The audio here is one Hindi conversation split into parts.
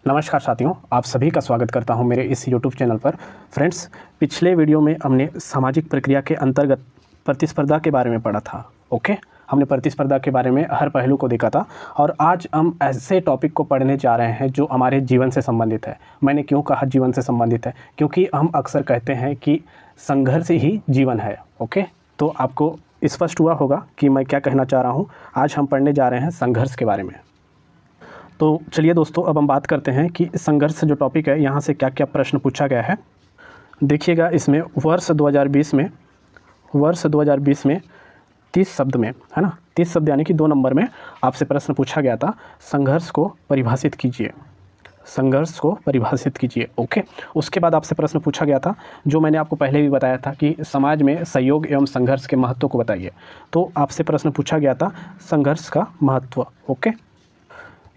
नमस्कार साथियों, आप सभी का स्वागत करता हूं मेरे इस YouTube चैनल पर। फ्रेंड्स, पिछले वीडियो में हमने सामाजिक प्रक्रिया के अंतर्गत प्रतिस्पर्धा के बारे में पढ़ा था। ओके, हमने प्रतिस्पर्धा के बारे में हर पहलू को देखा था और आज हम ऐसे टॉपिक को पढ़ने जा रहे हैं जो हमारे जीवन से संबंधित है। मैंने क्यों कहा जीवन से संबंधित है? क्योंकि हम अक्सर कहते हैं कि संघर्ष ही जीवन है। ओके, तो आपको स्पष्ट हुआ होगा कि मैं क्या कहना चाह रहा हूँ। आज हम पढ़ने जा रहे हैं संघर्ष के बारे में। तो चलिए दोस्तों, अब हम बात करते हैं कि संघर्ष जो टॉपिक है यहाँ से क्या क्या प्रश्न पूछा गया है। देखिएगा, इसमें वर्ष 2020 में 30 शब्द में, है ना, 30 शब्द यानी कि 2 नंबर में आपसे प्रश्न पूछा गया था, संघर्ष को परिभाषित कीजिए। संघर्ष को परिभाषित कीजिए। ओके, उसके बाद आपसे प्रश्न पूछा गया था जो मैंने आपको पहले भी बताया था कि समाज में सहयोग एवं संघर्ष के महत्व को बताइए। तो आपसे प्रश्न पूछा गया था संघर्ष का महत्व। ओके,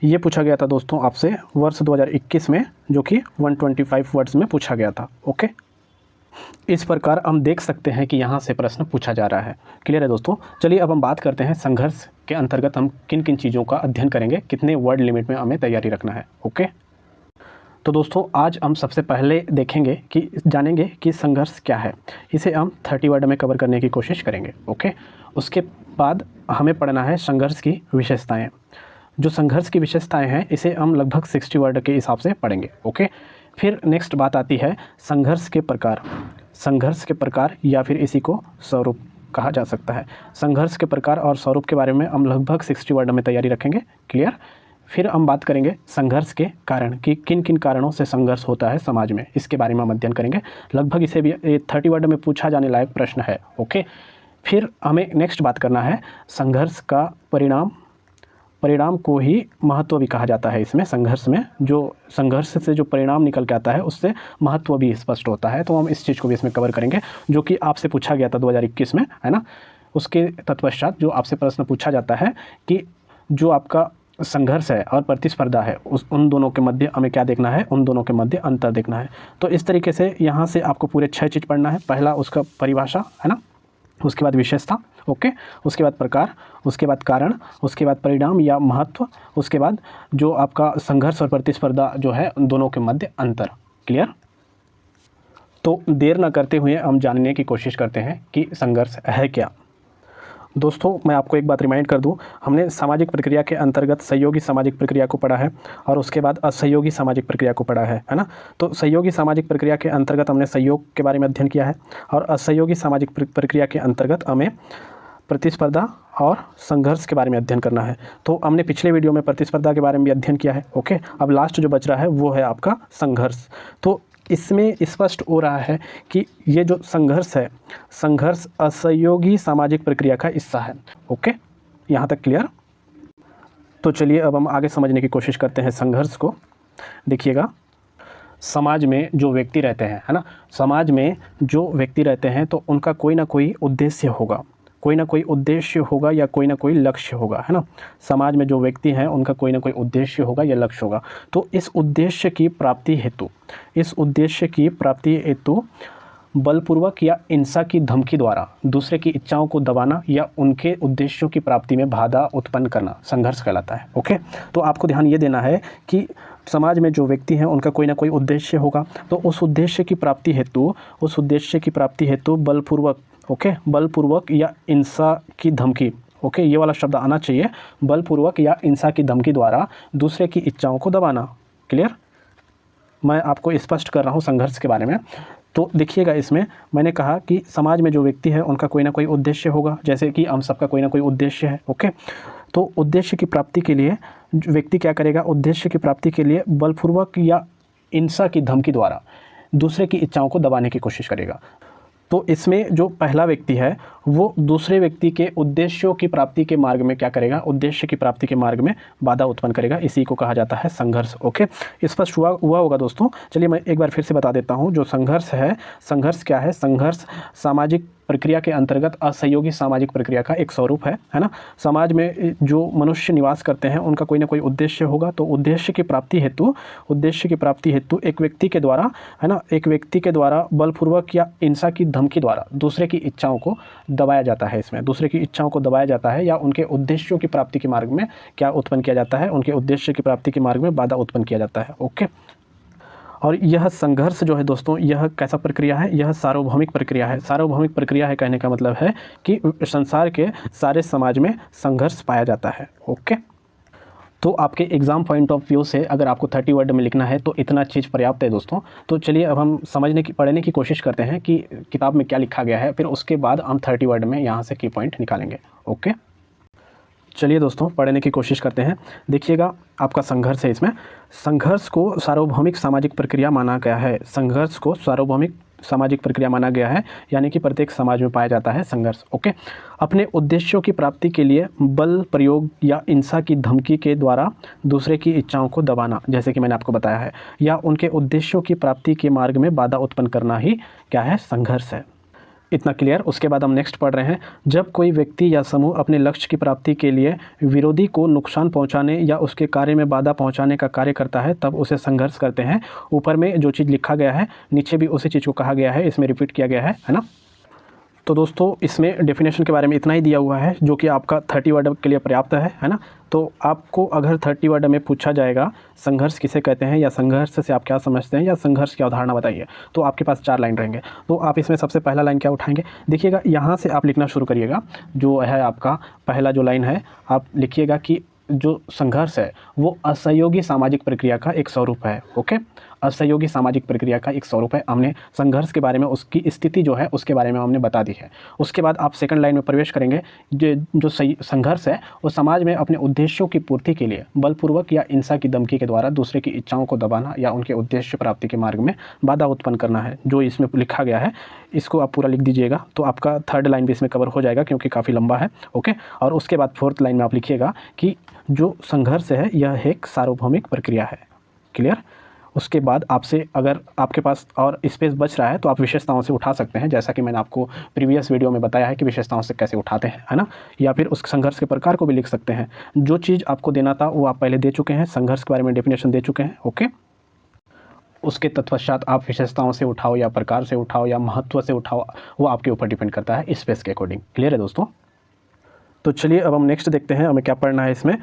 ये पूछा गया था दोस्तों आपसे वर्ष 2021 में, जो कि 125 वर्ड्स में पूछा गया था। ओके, इस प्रकार हम देख सकते हैं कि यहाँ से प्रश्न पूछा जा रहा है। क्लियर है दोस्तों? चलिए अब हम बात करते हैं संघर्ष के अंतर्गत हम किन किन चीज़ों का अध्ययन करेंगे, कितने वर्ड लिमिट में हमें तैयारी रखना है। ओके, तो दोस्तों आज हम सबसे पहले जानेंगे कि संघर्ष क्या है। इसे हम 30 वर्ड में कवर करने की कोशिश करेंगे। ओके, उसके बाद हमें पढ़ना है संघर्ष की विशेषताएँ। जो संघर्ष की विशेषताएं हैं इसे हम लगभग 60 वर्ड के हिसाब से पढ़ेंगे। ओके, फिर नेक्स्ट बात आती है संघर्ष के प्रकार। संघर्ष के प्रकार या फिर इसी को स्वरूप कहा जा सकता है। संघर्ष के प्रकार और स्वरूप के बारे में हम लगभग 60 वर्ड में तैयारी रखेंगे। क्लियर? फिर हम बात करेंगे संघर्ष के कारण कि किन किन कारणों से संघर्ष होता है समाज में, इसके बारे में हम अध्ययन करेंगे। लगभग इसे भी 30 वर्ड में पूछा जाने लायक प्रश्न है। ओके, फिर हमें नेक्स्ट बात करना है संघर्ष का परिणाम को ही महत्व भी कहा जाता है। इसमें संघर्ष में जो संघर्ष से जो परिणाम निकल के आता है उससे महत्व भी स्पष्ट होता है। तो हम इस चीज़ को भी इसमें कवर करेंगे जो कि आपसे पूछा गया था 2021 में, है ना। उसके तत्पश्चात जो आपसे प्रश्न पूछा जाता है कि जो आपका संघर्ष है और प्रतिस्पर्धा है उन दोनों के मध्य हमें क्या देखना है, उन दोनों के मध्य अंतर देखना है। तो इस तरीके से यहाँ से आपको पूरे 6 चीज़ पढ़ना है। पहला उसका परिभाषा, है ना, उसके बाद विशेषता, ओके, उसके बाद प्रकार, उसके बाद कारण, उसके बाद परिणाम या महत्व, उसके बाद जो आपका संघर्ष और प्रतिस्पर्धा जो है उन दोनों के मध्य अंतर। क्लियर? तो देर न करते हुए हम जानने की कोशिश करते हैं कि संघर्ष है क्या। दोस्तों, मैं आपको एक बात रिमाइंड कर दूं, हमने सामाजिक प्रक्रिया के अंतर्गत सहयोगी सामाजिक प्रक्रिया को पढ़ा है और उसके बाद असहयोगी सामाजिक प्रक्रिया को पढ़ा है ना। तो सहयोगी सामाजिक प्रक्रिया के अंतर्गत हमने सहयोग के बारे में अध्ययन किया है और असहयोगी सामाजिक प्रक्रिया के अंतर्गत हमें प्रतिस्पर्धा और संघर्ष के बारे में अध्ययन करना है। तो हमने पिछले वीडियो में प्रतिस्पर्धा के बारे में भी अध्ययन किया है। ओके, अब लास्ट जो बच रहा है वो है आपका संघर्ष। तो इसमें स्पष्ट हो रहा है कि ये जो संघर्ष है, संघर्ष असहयोगी सामाजिक प्रक्रिया का हिस्सा है। ओके, यहाँ तक क्लियर? तो चलिए अब हम आगे समझने की कोशिश करते हैं संघर्ष को। देखिएगा, समाज में जो व्यक्ति रहते हैं, है ना, समाज में जो व्यक्ति रहते हैं तो उनका कोई ना कोई उद्देश्य होगा, कोई ना कोई उद्देश्य होगा या कोई ना कोई लक्ष्य होगा, है ना। समाज में जो व्यक्ति हैं उनका कोई ना कोई उद्देश्य होगा या लक्ष्य होगा। तो इस उद्देश्य की प्राप्ति हेतु बलपूर्वक या हिंसा की धमकी द्वारा दूसरे की इच्छाओं को दबाना या उनके उद्देश्यों की प्राप्ति में बाधा उत्पन्न करना संघर्ष कहलाता है। ओके, तो आपको ध्यान ये देना है कि समाज में जो व्यक्ति हैं उनका कोई ना कोई उद्देश्य होगा, तो उस उद्देश्य की प्राप्ति हेतु बलपूर्वक, ओके, बलपूर्वक या हिंसा की धमकी, ओके, ये वाला शब्द आना चाहिए, बलपूर्वक या हिंसा की धमकी द्वारा दूसरे की इच्छाओं को दबाना। क्लियर? मैं आपको स्पष्ट कर रहा हूँ संघर्ष के बारे में। तो देखिएगा, इसमें मैंने कहा कि समाज में जो व्यक्ति है उनका कोई ना कोई उद्देश्य होगा, जैसे कि हम सबका कोई ना कोई उद्देश्य है। ओके, तो उद्देश्य की प्राप्ति के लिए व्यक्ति क्या करेगा? उद्देश्य की प्राप्ति के लिए बलपूर्वक या हिंसा की धमकी द्वारा दूसरे की इच्छाओं को दबाने की कोशिश करेगा। तो इसमें जो पहला व्यक्ति है वो दूसरे व्यक्ति के उद्देश्यों की प्राप्ति के मार्ग में क्या करेगा? उद्देश्य की प्राप्ति के मार्ग में बाधा उत्पन्न करेगा। इसी को कहा जाता है संघर्ष। ओके, स्पष्ट हुआ होगा दोस्तों। चलिए मैं एक बार फिर से बता देता हूँ, जो संघर्ष है, संघर्ष क्या है? संघर्ष सामाजिक प्रक्रिया के अंतर्गत असहयोगी सामाजिक प्रक्रिया का एक स्वरूप है ना। समाज में जो मनुष्य निवास करते हैं उनका कोई ना कोई उद्देश्य होगा, तो उद्देश्य की प्राप्ति हेतु एक व्यक्ति के द्वारा, है ना, एक व्यक्ति के द्वारा बलपूर्वक या हिंसा की धमकी द्वारा दूसरे की इच्छाओं को दबाया जाता है। इसमें दूसरे की इच्छाओं को दबाया जाता है या उनके उद्देश्यों की प्राप्ति के मार्ग में क्या उत्पन्न किया जाता है, उनके उद्देश्य की प्राप्ति के मार्ग में बाधा उत्पन्न किया जाता है। ओके, और यह संघर्ष जो है दोस्तों, यह कैसा प्रक्रिया है, यह सार्वभौमिक प्रक्रिया है। सार्वभौमिक प्रक्रिया है कहने का मतलब है कि संसार के सारे समाज में संघर्ष पाया जाता है। ओके, तो आपके एग्ज़ाम पॉइंट ऑफ व्यू से अगर आपको 30 वर्ड में लिखना है तो इतना चीज़ पर्याप्त है दोस्तों। तो चलिए अब हम पढ़ने की कोशिश करते हैं कि किताब में क्या लिखा गया है, फिर उसके बाद हम 30 वर्ड में यहाँ से की पॉइंट निकालेंगे। ओके, चलिए दोस्तों पढ़ने की कोशिश करते हैं। देखिएगा आपका संघर्ष है, इसमें संघर्ष को सार्वभौमिक सामाजिक प्रक्रिया माना गया है। संघर्ष को सार्वभौमिक सामाजिक प्रक्रिया माना गया है, यानी कि प्रत्येक समाज में पाया जाता है संघर्ष। ओके, अपने उद्देश्यों की प्राप्ति के लिए बल प्रयोग या हिंसा की धमकी के द्वारा दूसरे की इच्छाओं को दबाना, जैसे कि मैंने आपको बताया है, या उनके उद्देश्यों की प्राप्ति के मार्ग में बाधा उत्पन्न करना ही क्या है, संघर्ष है। इतना क्लियर। उसके बाद हम नेक्स्ट पढ़ रहे हैं। जब कोई व्यक्ति या समूह अपने लक्ष्य की प्राप्ति के लिए विरोधी को नुकसान पहुंचाने या उसके कार्य में बाधा पहुंचाने का कार्य करता है तब उसे संघर्ष करते हैं। ऊपर में जो चीज़ लिखा गया है नीचे भी उसी चीज़ को कहा गया है, इसमें रिपीट किया गया है ना। तो दोस्तों इसमें डेफिनेशन के बारे में इतना ही दिया हुआ है जो कि आपका 30 वर्ड के लिए पर्याप्त है ना। तो आपको अगर 30 वर्ड में पूछा जाएगा संघर्ष किसे कहते हैं या संघर्ष से आप क्या समझते हैं या संघर्ष की अवधारणा बताइए, तो आपके पास 4 लाइन रहेंगे। तो आप इसमें सबसे पहला लाइन क्या उठाएंगे, देखिएगा यहाँ से आप लिखना शुरू करिएगा। जो है आपका पहला जो लाइन है, आप लिखिएगा कि जो संघर्ष है वो असहयोगी सामाजिक प्रक्रिया का एक स्वरूप है। ओके, असहयोगी सामाजिक प्रक्रिया का एक स्वरूप है। हमने संघर्ष के बारे में, उसकी स्थिति जो है उसके बारे में हमने बता दी है। उसके बाद आप सेकंड लाइन में प्रवेश करेंगे। जो संघर्ष है वो समाज में अपने उद्देश्यों की पूर्ति के लिए बलपूर्वक या हिंसा की धमकी के द्वारा दूसरे की इच्छाओं को दबाना या उनके उद्देश्य प्राप्ति के मार्ग में बाधा उत्पन्न करना है, जो इसमें लिखा गया है। इसको आप पूरा लिख दीजिएगा तो आपका 3rd लाइन भी इसमें कवर हो जाएगा क्योंकि काफ़ी लंबा है। ओके, और उसके बाद 4th लाइन में आप लिखिएगा कि जो संघर्ष है यह एक सार्वभौमिक प्रक्रिया है। क्लियर। उसके बाद आपसे अगर आपके पास और स्पेस बच रहा है तो आप विशेषताओं से उठा सकते हैं, जैसा कि मैंने आपको प्रीवियस वीडियो में बताया है कि विशेषताओं से कैसे उठाते हैं, है ना। या फिर उस संघर्ष के प्रकार को भी लिख सकते हैं। जो चीज़ आपको देना था वो आप पहले दे चुके हैं, संघर्ष के बारे में डेफिनेशन दे चुके हैं। ओके, उसके तत्पश्चात आप विशेषताओं से उठाओ या प्रकार से उठाओ या महत्व से उठाओ, वो आपके ऊपर डिपेंड करता है स्पेस के अकॉर्डिंग। क्लियर है दोस्तों। तो चलिए अब हम नेक्स्ट देखते हैं हमें क्या पढ़ना है। इसमें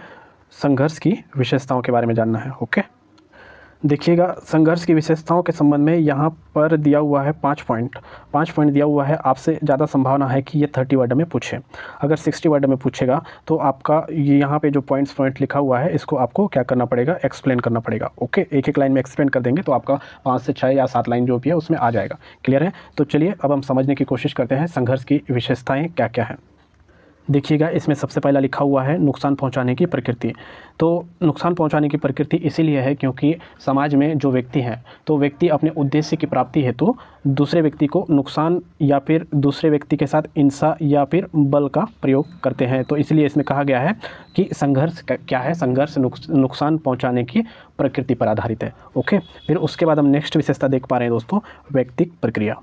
संघर्ष की विशेषताओं के बारे में जानना है। ओके, देखिएगा संघर्ष की विशेषताओं के संबंध में यहाँ पर दिया हुआ है 5 पॉइंट दिया हुआ है। आपसे ज़्यादा संभावना है कि ये 30 वर्ड में पूछे। अगर 60 वर्ड में पूछेगा तो आपका ये यहाँ पे जो पॉइंट लिखा हुआ है इसको आपको क्या करना पड़ेगा, एक्सप्लेन करना पड़ेगा। ओके, एक लाइन में एक्सप्लेन कर देंगे तो आपका 5 से 6 या 7 लाइन जो भी है उसमें आ जाएगा। क्लियर है। तो चलिए अब हम समझने की कोशिश करते हैं संघर्ष की विशेषताएँ क्या क्या हैं। देखिएगा इसमें सबसे पहला लिखा हुआ है नुकसान पहुंचाने की प्रकृति। तो नुकसान पहुंचाने की प्रकृति इसीलिए है क्योंकि समाज में जो व्यक्ति हैं तो व्यक्ति अपने उद्देश्य की प्राप्ति हेतु दूसरे व्यक्ति को नुकसान या फिर दूसरे व्यक्ति के साथ हिंसा या फिर बल का प्रयोग करते हैं। तो इसलिए इसमें कहा गया है कि संघर्ष क्या है, संघर्ष नुकसान पहुँचाने की प्रकृति पर आधारित है। ओके, फिर उसके बाद हम नेक्स्ट विशेषता देख पा रहे हैं दोस्तों, व्यक्तिक प्रक्रिया।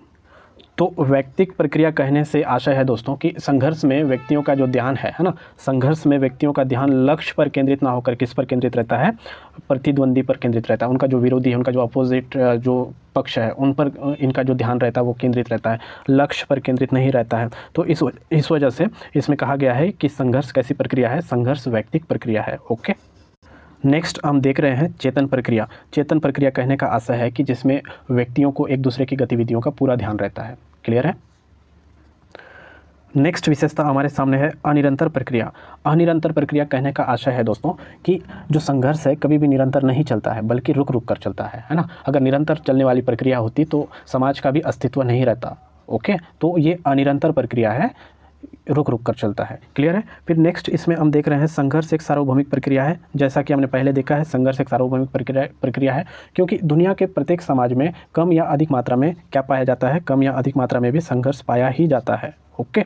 तो व्यक्तिक प्रक्रिया कहने से आशय है दोस्तों कि संघर्ष में व्यक्तियों का जो ध्यान है ना, संघर्ष में व्यक्तियों का ध्यान लक्ष्य पर केंद्रित ना होकर किस पर केंद्रित रहता है, प्रतिद्वंदी पर केंद्रित रहता है। उनका जो विरोधी है, उनका जो अपोजिट जो पक्ष है उन पर इनका जो ध्यान रहता है वो केंद्रित रहता है, लक्ष्य पर केंद्रित नहीं रहता है। तो इस वजह से इसमें कहा गया है कि संघर्ष कैसी प्रक्रिया है, संघर्ष व्यक्तिक प्रक्रिया है। ओके, नेक्स्ट हम देख रहे हैं चेतन प्रक्रिया। चेतन प्रक्रिया कहने का आशय है कि जिसमें व्यक्तियों को एक दूसरे की गतिविधियों का पूरा ध्यान रहता है। क्लियर है। नेक्स्ट विशेषता हमारे सामने है अनिरंतर प्रक्रिया। अनिरंतर प्रक्रिया कहने का आशय है दोस्तों कि जो संघर्ष है कभी भी निरंतर नहीं चलता है बल्कि रुक रुक कर चलता है ना। अगर निरंतर चलने वाली प्रक्रिया होती तो समाज का भी अस्तित्व नहीं रहता। ओके, तो ये अनिरंतर प्रक्रिया है, रुक रुक कर चलता है। क्लियर है। फिर नेक्स्ट इसमें हम देख रहे हैं संघर्ष एक सार्वभौमिक प्रक्रिया है। जैसा कि हमने पहले देखा है संघर्ष एक सार्वभौमिक प्रक्रिया है क्योंकि दुनिया के प्रत्येक समाज में कम या अधिक मात्रा में क्या पाया जाता है, कम या अधिक मात्रा में भी संघर्ष पाया ही जाता है। ओके,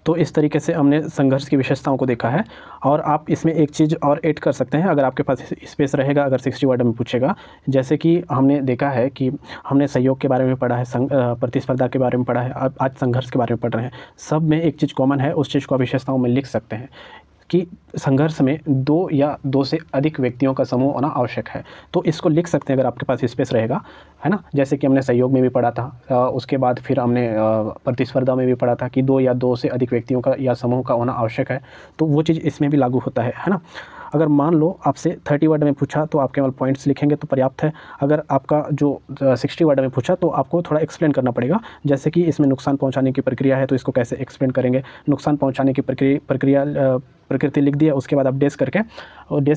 तो इस तरीके से हमने संघर्ष की विशेषताओं को देखा है। और आप इसमें एक चीज़ और ऐड कर सकते हैं अगर आपके पास स्पेस रहेगा, अगर 60 वर्ड में पूछेगा। जैसे कि हमने देखा है कि हमने सहयोग के बारे में पढ़ा है, प्रतिस्पर्धा के बारे में पढ़ा है, अब आज संघर्ष के बारे में पढ़ रहे हैं। सब में एक चीज़ कॉमन है, उस चीज़ को विशेषताओं में लिख सकते हैं कि संघर्ष में 2 या 2 से अधिक व्यक्तियों का समूह होना आवश्यक है। तो इसको लिख सकते हैं अगर आपके पास स्पेस रहेगा, है ना। जैसे कि हमने सहयोग में भी पढ़ा था, उसके बाद फिर हमने प्रतिस्पर्धा में भी पढ़ा था कि 2 या 2 से अधिक व्यक्तियों का या समूह का होना आवश्यक है। तो वो चीज़ इसमें भी लागू होता है ना। अगर मान लो आपसे 30 वर्ड में पूछा तो आप केवल पॉइंट्स लिखेंगे तो पर्याप्त है। अगर आपका जो 60 वर्ड में पूछा तो आपको थोड़ा एक्सप्लेन करना पड़ेगा। जैसे कि इसमें नुकसान पहुंचाने की प्रक्रिया है तो इसको कैसे एक्सप्लेन करेंगे। नुकसान पहुंचाने की प्रकृति लिख दिया, उसके बाद आप डेस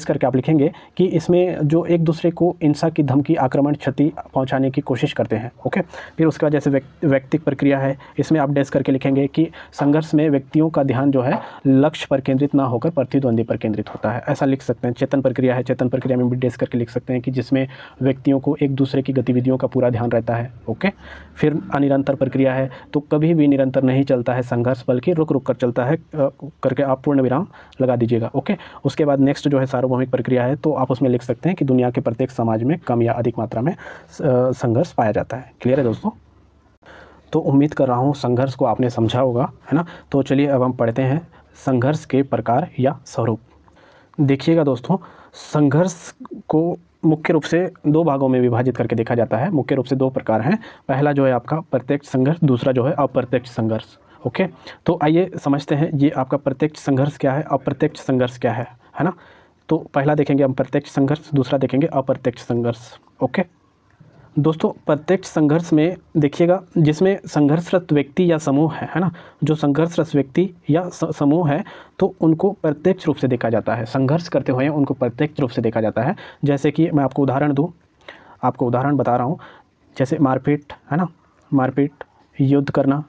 करके आप लिखेंगे कि इसमें जो एक दूसरे को हिंसा की धमकी, आक्रमण, क्षति पहुंचाने की कोशिश करते हैं। ओके, फिर उसके बाद जैसे व्यक्तिक प्रक्रिया है, इसमें आप डेस करके लिखेंगे कि संघर्ष में व्यक्तियों का ध्यान जो है लक्ष्य पर केंद्रित ना होकर प्रतिद्वंदी पर केंद्रित होता है, ऐसा लिख सकते हैं। चेतन प्रक्रिया है, चेतन प्रक्रिया में भी डेस करके लिख सकते हैं कि जिसमें व्यक्तियों को एक दूसरे की गतिविधियों का पूरा ध्यान रहता है। ओके, फिर अनिरंतर प्रक्रिया है, तो कभी भी निरंतर नहीं चलता है संघर्ष, बल्कि रुक रुक कर चलता है, करके आप पूर्ण विराम लगा दीजिएगा। ओके, उसके बाद नेक्स्ट जो है सार्वभौमिक प्रक्रिया है, तो आप उसमें लिख सकते हैं कि दुनिया के प्रत्येक समाज में कम या अधिक मात्रा में संघर्ष पाया जाता है। क्लियर है दोस्तों? तो उम्मीद कर रहा हूँ संघर्ष को आपने समझा होगा, है ना। तो चलिए अब हम पढ़ते हैं संघर्ष के प्रकार या स्वरूप। देखिएगा दोस्तों, संघर्ष को मुख्य रूप से 2 भागों में विभाजित करके देखा जाता है। मुख्य रूप से 2 प्रकार हैं। पहला जो है आपका प्रत्यक्ष संघर्ष, दूसरा जो है अप्रत्यक्ष संघर्ष। ओके, तो आइए समझते हैं ये आपका प्रत्यक्ष संघर्ष क्या है, अप्रत्यक्ष संघर्ष क्या है ना। तो पहला देखेंगे हम प्रत्यक्ष संघर्ष, दूसरा देखेंगे अप्रत्यक्ष संघर्ष। ओके दोस्तों, प्रत्यक्ष संघर्ष में देखिएगा जिसमें संघर्षरत व्यक्ति या समूह है ना, जो संघर्षरत व्यक्ति या समूह है तो उनको प्रत्यक्ष रूप से देखा जाता है। संघर्ष करते हुए उनको प्रत्यक्ष रूप से देखा जाता है। जैसे कि मैं आपको उदाहरण दूं, आपको उदाहरण बता रहा हूं, जैसे मारपीट, है ना, मारपीट, युद्ध करना,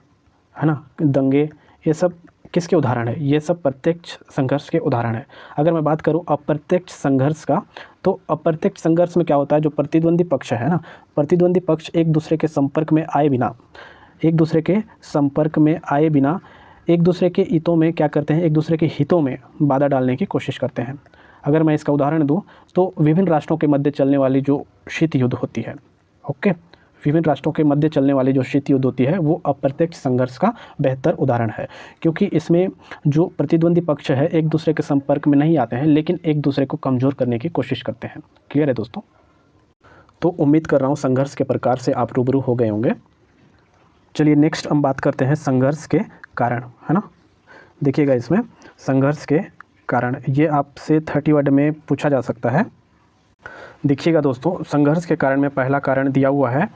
है ना, दंगे, ये सब किसके उदाहरण है? ये सब प्रत्यक्ष संघर्ष के उदाहरण है। अगर मैं बात करूं अप्रत्यक्ष संघर्ष का, तो अप्रत्यक्ष संघर्ष में क्या होता है, जो प्रतिद्वंदी पक्ष है ना, प्रतिद्वंदी पक्ष एक दूसरे के संपर्क में आए बिना, एक दूसरे के हितों में क्या करते हैं, एक दूसरे के हितों में बाधा डालने की कोशिश करते हैं। अगर मैं इसका उदाहरण दूं तो विभिन्न राष्ट्रों के मध्य चलने वाली जो शीत युद्ध होती है, ओके, विभिन्न राष्ट्रों के मध्य चलने वाली जो शीत युद्ध होती है वो अप्रत्यक्ष संघर्ष का बेहतर उदाहरण है, क्योंकि इसमें जो प्रतिद्वंदी पक्ष है एक दूसरे के संपर्क में नहीं आते हैं, लेकिन एक दूसरे को कमज़ोर करने की कोशिश करते हैं। क्लियर है दोस्तों? तो उम्मीद कर रहा हूँ संघर्ष के प्रकार से आप रूबरू हो गए होंगे। चलिए नेक्स्ट हम बात करते हैं संघर्ष के कारण, है ना। देखिएगा इसमें संघर्ष के कारण, ये आपसे 30 वर्ड में पूछा जा सकता है। देखिएगा दोस्तों, संघर्ष के कारण में पहला कारण दिया हुआ है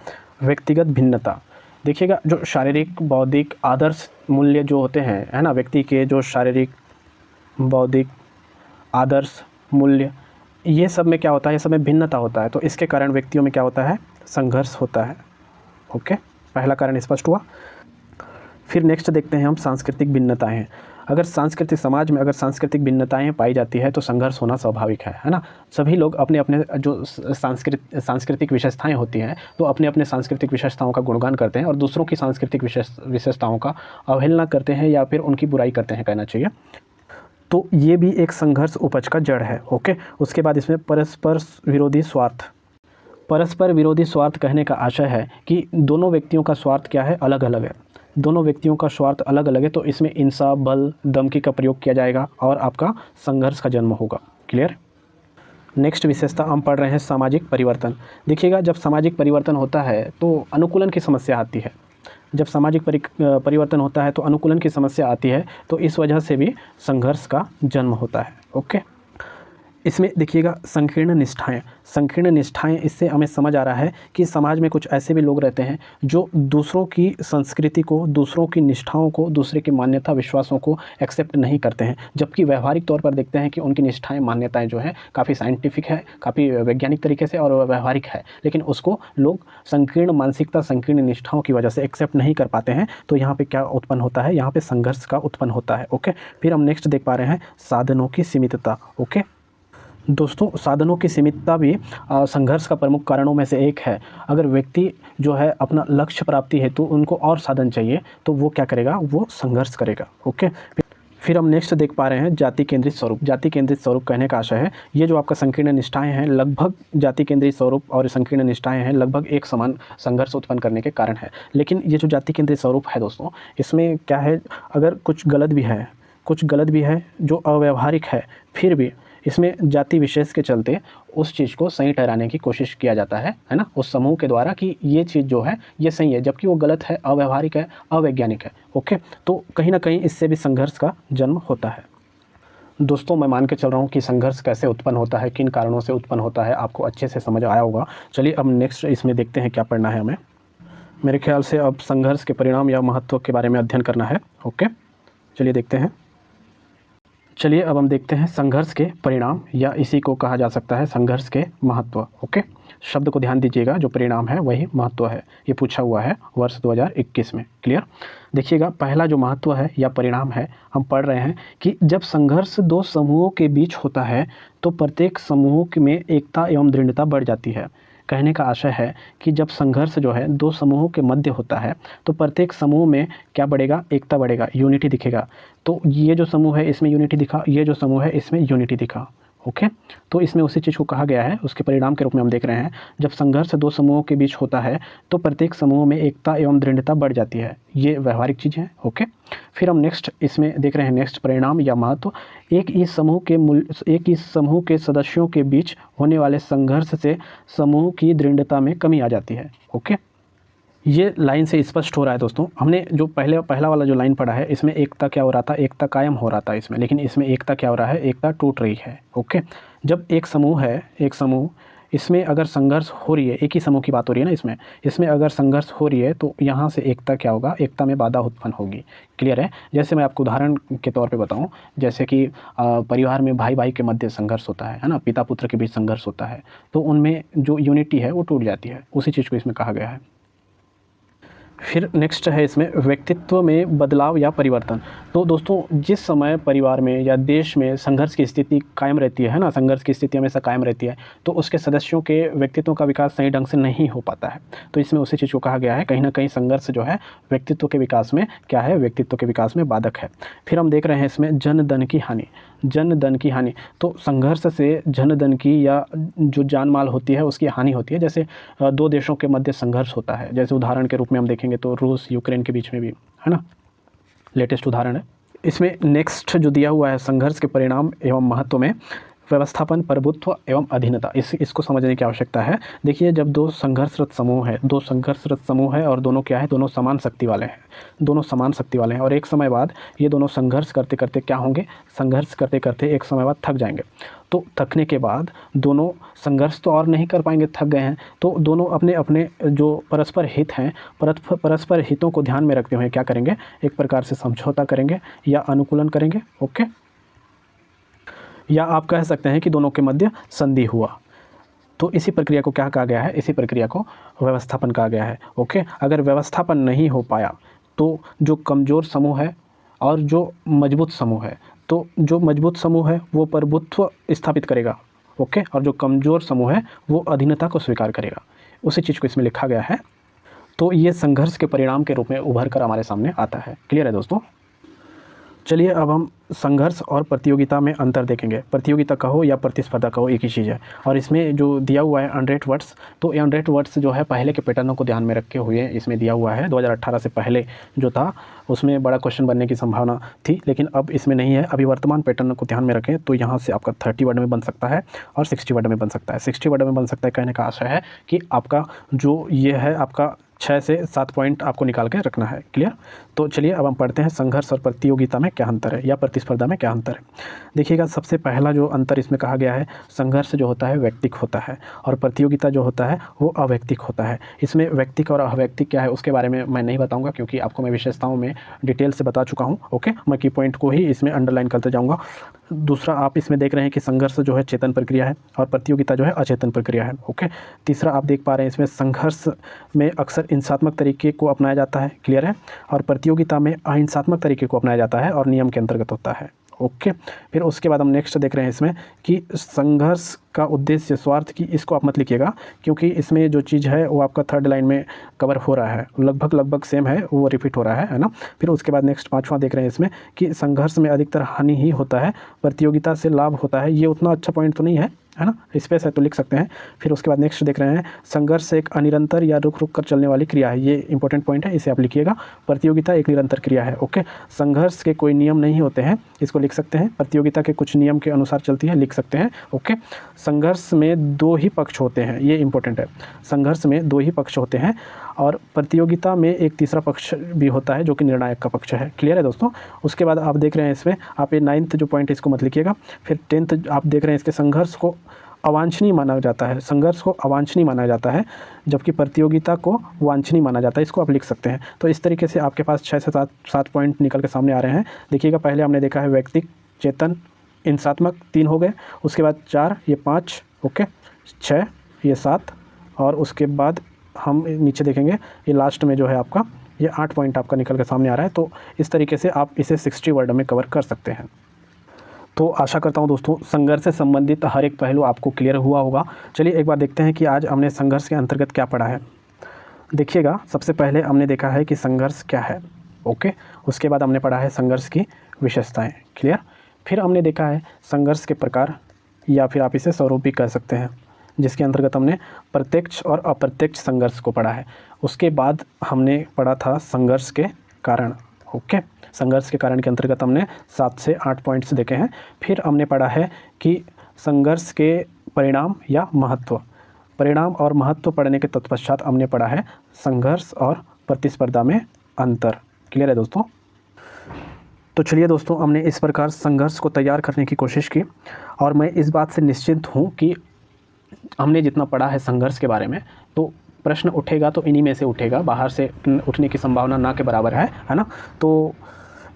व्यक्तिगत भिन्नता। देखिएगा जो शारीरिक, बौद्धिक, आदर्श मूल्य जो होते हैं, है ना, व्यक्ति के जो शारीरिक, बौद्धिक, आदर्श मूल्य, ये सब में क्या होता है, ये सब में भिन्नता होता है। तो इसके कारण व्यक्तियों में क्या होता है, संघर्ष होता है। ओके, पहला कारण स्पष्ट हुआ। फिर नेक्स्ट देखते हैं हम सांस्कृतिक भिन्नताएं। अगर सांस्कृतिक समाज में अगर सांस्कृतिक भिन्नताएं पाई जाती है तो संघर्ष होना स्वाभाविक है ना। सभी लोग अपने अपने जो सांस्कृतिक विशेषताएं होती हैं तो अपने अपने सांस्कृतिक विशेषताओं का गुणगान करते हैं और दूसरों की सांस्कृतिक विशेषताओं का अवहेलना करते हैं या फिर उनकी बुराई करते हैं, कहना चाहिए। तो ये भी एक संघर्ष उपज का जड़ है। ओके, उसके बाद इसमें परस्पर विरोधी स्वार्थ। परस्पर विरोधी स्वार्थ कहने का आशय है कि दोनों व्यक्तियों का स्वार्थ क्या है, अलग अलग है। दोनों व्यक्तियों का स्वार्थ अलग अलग है, तो इसमें हिंसा, बल, धमकी का प्रयोग किया जाएगा और आपका संघर्ष का जन्म होगा। क्लियर? नेक्स्ट विशेषता हम पढ़ रहे हैं सामाजिक परिवर्तन। देखिएगा जब सामाजिक परिवर्तन होता है तो अनुकूलन की समस्या आती है। जब सामाजिक परिवर्तन होता है तो अनुकूलन की समस्या आती है, तो इस वजह से भी संघर्ष का जन्म होता है। ओके, इसमें देखिएगा संकीर्ण निष्ठाएं। संकीर्ण निष्ठाएं, इससे हमें समझ आ रहा है कि समाज में कुछ ऐसे भी लोग रहते हैं जो दूसरों की संस्कृति को, दूसरों की निष्ठाओं को, दूसरे की मान्यता विश्वासों को एक्सेप्ट नहीं करते हैं, जबकि व्यवहारिक तौर पर देखते हैं कि उनकी निष्ठाएं, मान्यताएं जो हैं काफ़ी साइंटिफिक है, काफ़ी वैज्ञानिक तरीके से और व्यवहारिक है, लेकिन उसको लोग संकीर्ण मानसिकता, संकीर्ण निष्ठाओं की वजह से एक्सेप्ट नहीं कर पाते हैं। तो यहाँ पर क्या उत्पन्न होता है, यहाँ पर संघर्ष का उत्पन्न होता है। ओके, फिर हम नेक्स्ट देख पा रहे हैं साधनों की सीमितता। ओके, दोस्तों साधनों की सीमितता भी संघर्ष का प्रमुख कारणों में से एक है। अगर व्यक्ति जो है अपना लक्ष्य प्राप्ति हेतु उनको और साधन चाहिए तो वो क्या करेगा, वो संघर्ष करेगा। ओके, फिर हम नेक्स्ट देख पा रहे हैं जाति केंद्रित स्वरूप। जाति केंद्रित स्वरूप कहने का आशय है ये जो आपका संकीर्ण निष्ठाएं हैं, लगभग जाति केंद्रित स्वरूप और संकीर्ण निष्ठाएं हैं लगभग एक समान संघर्ष उत्पन्न करने के कारण है। लेकिन ये जो जाति केंद्रित स्वरूप है दोस्तों, इसमें क्या है, अगर कुछ गलत भी है जो अव्यावहारिक है, फिर भी इसमें जाति विशेष के चलते उस चीज़ को सही ठहराने की कोशिश किया जाता है ना, उस समूह के द्वारा कि ये चीज़ जो है ये सही है, जबकि वो गलत है, अव्यावहारिक है, अवैज्ञानिक है। ओके, तो कहीं ना कहीं इससे भी संघर्ष का जन्म होता है। दोस्तों मैं मान के चल रहा हूँ कि संघर्ष कैसे उत्पन्न होता है, किन कारणों से उत्पन्न होता है, आपको अच्छे से समझ आया होगा। चलिए अब नेक्स्ट इसमें देखते हैं क्या पढ़ना है हमें। मेरे ख्याल से अब संघर्ष के परिणाम या महत्व के बारे में अध्ययन करना है। ओके, चलिए देखते हैं। चलिए अब हम देखते हैं संघर्ष के परिणाम, या इसी को कहा जा सकता है संघर्ष के महत्व। ओके, शब्द को ध्यान दीजिएगा, जो परिणाम है वही महत्व है। ये पूछा हुआ है वर्ष 2021 में। क्लियर, देखिएगा पहला जो महत्व है या परिणाम है, हम पढ़ रहे हैं कि जब संघर्ष दो समूहों के बीच होता है तो प्रत्येक समूह में एकता एवं दृढ़ता बढ़ जाती है। कहने का आशय है कि जब संघर्ष जो है दो समूहों के मध्य होता है तो प्रत्येक समूह में क्या बढ़ेगा, एकता बढ़ेगा, यूनिटी दिखेगा। तो ये जो समूह है इसमें यूनिटी दिखा, ये जो समूह है इसमें यूनिटी दिखा। ओके, तो इसमें उसी चीज़ को कहा गया है, उसके परिणाम के रूप में हम देख रहे हैं जब संघर्ष दो समूहों के बीच होता है तो प्रत्येक समूह में एकता एवं दृढ़ता बढ़ जाती है। ये व्यवहारिक चीज़ है। ओके, फिर हम नेक्स्ट इसमें देख रहे हैं नेक्स्ट परिणाम या महत्व। एक ही समूह के सदस्यों के बीच होने वाले संघर्ष से समूह की दृढ़ता में कमी आ जाती है। ओके, ये लाइन से स्पष्ट हो रहा है दोस्तों। हमने जो पहला वाला जो लाइन पढ़ा है इसमें एकता क्या हो रहा था, एकता कायम हो रहा था इसमें, लेकिन इसमें एकता क्या हो रहा है, एकता टूट रही है। ओके, जब एक समूह इसमें अगर संघर्ष हो रही है, एक ही समूह की बात हो रही है ना इसमें अगर संघर्ष हो रही है तो यहाँ से एकता क्या होगा, एकता में बाधा उत्पन्न होगी। क्लियर है। जैसे मैं आपको उदाहरण के तौर पे बताऊँ, जैसे कि परिवार में भाई भाई के मध्य संघर्ष होता है ना, पिता पुत्र के बीच संघर्ष होता है, तो उनमें जो यूनिटी है वो टूट जाती है। उसी चीज़ को इसमें कहा गया है। फिर नेक्स्ट है इसमें व्यक्तित्व में बदलाव या परिवर्तन। तो दोस्तों जिस समय परिवार में या देश में संघर्ष की स्थिति कायम रहती है ना, संघर्ष की स्थिति हमेशा कायम रहती है, तो उसके सदस्यों के व्यक्तित्व का विकास सही ढंग से नहीं हो पाता है। तो इसमें उसी चीज़ को कहा गया है, कहीं ना कहीं संघर्ष जो है व्यक्तित्व के विकास में क्या है, व्यक्तित्व के विकास में बाधक है। फिर हम देख रहे हैं इसमें जन धन की हानि। तो संघर्ष से जन धन की या जो जान माल होती है उसकी हानि होती है। जैसे दो देशों के मध्य संघर्ष होता है, जैसे उदाहरण के रूप में हम देखेंगे तो रूस यूक्रेन के बीच में भी, है ना, लेटेस्ट उदाहरण है। इसमें नेक्स्ट जो दिया हुआ है संघर्ष के परिणाम एवं महत्व में व्यवस्थापन, प्रभुत्व एवं अधीनता, इसको समझने की आवश्यकता है। देखिए जब दो संघर्षरत समूह है और दोनों क्या है, दोनों समान शक्ति वाले हैं और एक समय बाद ये दोनों संघर्ष करते करते क्या होंगे, संघर्ष करते करते एक समय बाद थक जाएंगे। तो थकने के बाद दोनों संघर्ष तो और नहीं कर पाएंगे, थक गए हैं, तो दोनों अपने अपने जो परस्पर हित हैं, परस्पर हितों को ध्यान में रखते हुए क्या करेंगे, एक प्रकार से समझौता करेंगे या अनुकूलन करेंगे। ओके, या आप कह सकते हैं कि दोनों के मध्य संधि हुआ। तो इसी प्रक्रिया को क्या कहा गया है, इसी प्रक्रिया को व्यवस्थापन कहा गया है। ओके, अगर व्यवस्थापन नहीं हो पाया तो जो कमज़ोर समूह है और जो मजबूत समूह है, तो जो मजबूत समूह है वो प्रभुत्व स्थापित करेगा। ओके, और जो कमज़ोर समूह है वो अधीनता को स्वीकार करेगा। उसी चीज़ को इसमें लिखा गया है। तो ये संघर्ष के परिणाम के रूप में उभर कर हमारे सामने आता है। क्लियर है दोस्तों। चलिए अब हम संघर्ष और प्रतियोगिता में अंतर देखेंगे। प्रतियोगिता कहो या प्रतिस्पर्धा कहो एक ही चीज़ है। और इसमें जो दिया हुआ है 100 वर्ड्स, तो 100 वर्ड्स जो है पहले के पैटर्नों को ध्यान में रखे हुए इसमें दिया हुआ है। 2018 से पहले जो था उसमें बड़ा क्वेश्चन बनने की संभावना थी, लेकिन अब इसमें नहीं है। अभी वर्तमान पैटर्न को ध्यान में रखें तो यहाँ से आपका 30 वर्ड में बन सकता है और 60 वर्ड में बन सकता है। 60 वर्ड में बन सकता है कहने का आशय है कि आपका जो ये है आपका 6 से 7 पॉइंट आपको निकाल के रखना है। क्लियर। तो चलिए अब हम पढ़ते हैं संघर्ष और प्रतियोगिता में क्या अंतर है या प्रतिस्पर्धा में क्या अंतर है। देखिएगा सबसे पहला जो अंतर इसमें कहा गया है, संघर्ष जो होता है व्यक्तिक होता है और प्रतियोगिता जो होता है वो अवैक्तिक होता है। इसमें व्यक्तिक और अवैक्तिक क्या है उसके बारे में मैं नहीं बताऊंगा, क्योंकि आपको मैं विशेषताओं में डिटेल से बता चुका हूँ। ओके, मैं की पॉइंट को ही इसमें अंडरलाइन करते जाऊँगा। दूसरा आप इसमें देख रहे हैं कि संघर्ष जो है चेतन प्रक्रिया है और प्रतियोगिता जो है अचेतन प्रक्रिया है। ओके, तीसरा आप देख पा रहे हैं इसमें संघर्ष में अक्सर हिंसात्मक तरीके को अपनाया जाता है। क्लियर है। और प्रतियोगिता में अहिंसात्मक तरीके को अपनाया जाता है और नियम के अंतर्गत होता है। ओके। फिर उसके बाद हम नेक्स्ट देख रहे हैं इसमें कि संघर्ष का उद्देश्य स्वार्थ की, इसको आप मत लिखिएगा क्योंकि इसमें जो चीज़ है वो आपका थर्ड लाइन में कवर हो रहा है, लगभग सेम है, वो रिपीट हो रहा है ना। फिर उसके बाद नेक्स्ट 5वां देख रहे हैं इसमें कि संघर्ष में अधिकतर हानि ही होता है, प्रतियोगिता से लाभ होता है। ये उतना अच्छा पॉइंट तो नहीं है ना, स्पेस है तो लिख सकते हैं। फिर उसके बाद नेक्स्ट देख रहे हैं संघर्ष एक अनिरंतर या रुक रुक कर चलने वाली क्रिया है, ये इंपॉर्टेंट पॉइंट है, इसे आप लिखिएगा। प्रतियोगिता एक निरंतर क्रिया है। ओके, संघर्ष के कोई नियम नहीं होते हैं, इसको लिख सकते हैं। प्रतियोगिता के कुछ नियम के अनुसार चलती है, लिख सकते हैं। ओके, संघर्ष में 2 ही पक्ष होते हैं, ये इंपॉर्टेंट है। संघर्ष में 2 ही पक्ष होते हैं और प्रतियोगिता में एक तीसरा पक्ष भी होता है जो कि निर्णायक का पक्ष है। क्लियर है दोस्तों। उसके बाद आप देख रहे हैं इसमें, आप ये 9th जो पॉइंट है इसको मत लिखिएगा। फिर 10th आप देख रहे हैं इसके संघर्ष को अवांछनीय माना जाता है, संघर्ष को अवांछनीय माना जाता है जबकि प्रतियोगिता को वांछनीय माना जाता है, इसको आप लिख सकते हैं। तो इस तरीके से आपके पास 6 से 7 पॉइंट निकल के सामने आ रहे हैं। देखिएगा, पहले हमने देखा है व्यक्तिक, चेतन, हिंसात्मक 3 हो गए, उसके बाद 4, ये 5, ओके, 6, ये 7 और उसके बाद हम नीचे देखेंगे ये लास्ट में जो है आपका ये 8 पॉइंट आपका निकल के सामने आ रहा है। तो इस तरीके से आप इसे 60 वर्ड में कवर कर सकते हैं। तो आशा करता हूँ दोस्तों संघर्ष से संबंधित हर एक पहलू आपको क्लियर हुआ होगा। चलिए एक बार देखते हैं कि आज हमने संघर्ष के अंतर्गत क्या पढ़ा है। देखिएगा, सबसे पहले हमने देखा है कि संघर्ष क्या है। ओके, उसके बाद हमने पढ़ा है संघर्ष की विशेषताएं। क्लियर। फिर हमने देखा है संघर्ष के प्रकार या फिर आप इसे स्वरूप भी कह सकते हैं, जिसके अंतर्गत हमने प्रत्यक्ष और अप्रत्यक्ष संघर्ष को पढ़ा है। उसके बाद हमने पढ़ा था संघर्ष के कारण। ओके, संघर्ष के कारण के अंतर्गत हमने 7 से 8 पॉइंट्स देखे हैं। फिर हमने पढ़ा है कि संघर्ष के परिणाम या महत्व, परिणाम और महत्व पढ़ने के तत्पश्चात हमने पढ़ा है संघर्ष और प्रतिस्पर्धा में अंतर। क्लियर है दोस्तों। तो चलिए दोस्तों, हमने इस प्रकार संघर्ष को तैयार करने की कोशिश की और मैं इस बात से निश्चिंत हूँ कि हमने जितना पढ़ा है संघर्ष के बारे में, तो प्रश्न उठेगा तो इन्हीं में से उठेगा, बाहर से उठने की संभावना ना के बराबर है ना। तो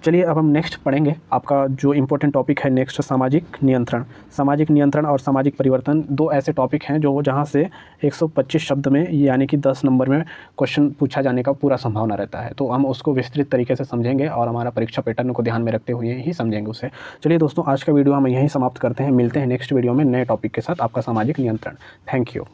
चलिए अब हम नेक्स्ट पढ़ेंगे। आपका जो इम्पोर्टेंट टॉपिक है नेक्स्ट, सामाजिक नियंत्रण। सामाजिक नियंत्रण और सामाजिक परिवर्तन 2 ऐसे टॉपिक हैं जो जहां से 125 शब्द में यानी कि 10 नंबर में क्वेश्चन पूछा जाने का पूरा संभावना रहता है। तो हम उसको विस्तृत तरीके से समझेंगे और हमारा परीक्षा पैटर्न को ध्यान में रखते हुए ही समझेंगे उसे। चलिए दोस्तों, आज का वीडियो हम यहीं समाप्त करते हैं। मिलते हैं नेक्स्ट वीडियो में नए टॉपिक के साथ। आपका सामाजिक नियंत्रण। Thank you.